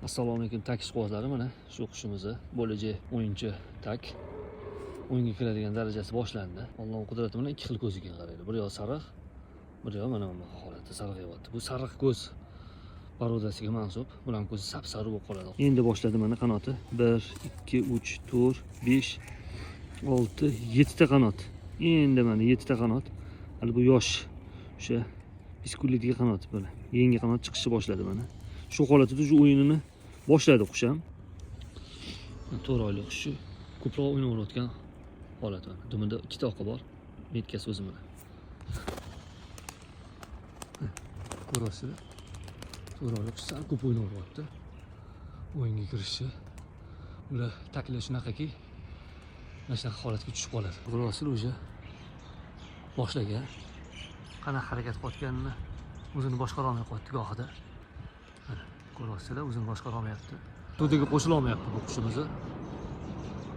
Assalomu alaykum tak ishqibozlari, mana shu qushimizni bo'lajak o'yinchi tak o'yinga kiradigan darajasi boshlandi. Allohning qudrati bilan ikki xil ko'z ekan qaraydi. Bir yoq sariq, bir yoq mana bu holatda sarg'ayapti. Bu sariq ko'z parodasiga mansub. Bularning ko'zi sap-sariq bo'lib qoladi. Endi boshladi mana qanoti. 1, 2, 3, 4, 5, 6, 7 ta qanot. Endi mana 7 ta qanot. Hali bu yosh o'sha biskullitga qanot böyle. Yangi qanot chiqishni boshladi mana. Shu holatda shu o'yinini boshladi qush ham. 4 oylik qush ko'proq o'ynayotgan holat mana. Dumida 2 ta oqi bor. Metkasi o'zi mana. Ko'rasizlar. 4 oylik qush sal ko'p o'ynayapti. O'yinga kirishi ular taklif shunaqaki mana shunaqa holatga tushib qoladi. Ko'rasizlar o'sha boshlagan qanaqa harakat qilayotganini o'zini boshqara olmay qo'ydi gohida. Ko'rasizlar, o'zini boshqara olmayapti. To'daga qo'shila olmayapti bu qushimiz.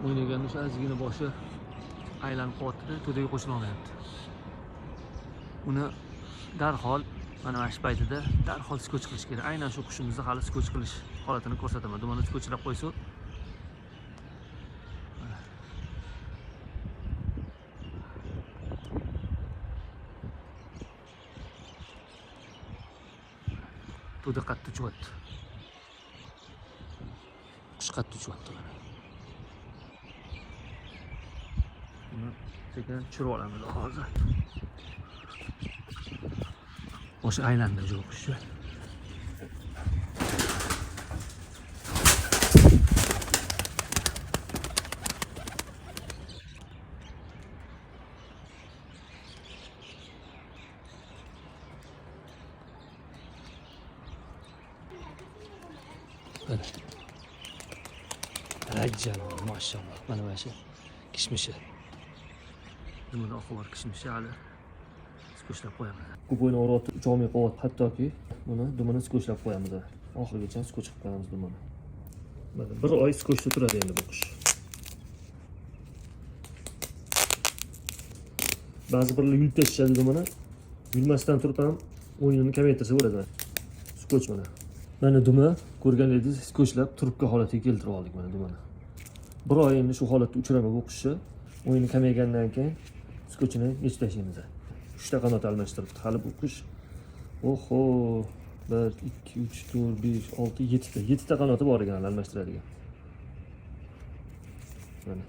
O'ynaganda o'sha ozgina boshi aylanib qo'yapti-da, to'daga qo'shila olmayapti. Uni darhol mana shu paytida darhol skoch qilish kerak. Aynan shu qushimizni hali skoch qilish holatini ko'rsataman. Dumani skochlab qo'ysa, to'da qattiq uchyapti. Qush qattiq uchyapti mana. Buni sekin tushirib olamiz hozir. Boshi aylandi shu qush. Ajjalo, maşallah. Mana shu kishmishi. Dumida oqi bor kishmishi hali skochlab qo'yamiz. Ko'p o'ynayapti, ucha olmay qolyapti. Hattoki buni dumini skochlab qo'yamiz. Oxirigacha skoch qilib qo'yamiz dumini. Mana 1 oy skochda turadi endi bu qush. Ba'zi birlar yulib tashlashadi dumini. Yulmasdan turib ham o'yinini kamaytirsa bo'ladi. Skoch mana. Mana dumi ko'rganingizdek skochlab turibga holatiga keltirib oldik mana dumini. 1 oy endi shu holatda uchiramiz bu qushni. O'yini kamaygandan keyin skochini yechib tashlaymiz. 3 ta qanot almashtiribdi. Hali bu qush oho 1, 2, 3, 4, 5, 6, 7 ta. 7 ta qanoti bor ekan almashtiradigan. Mana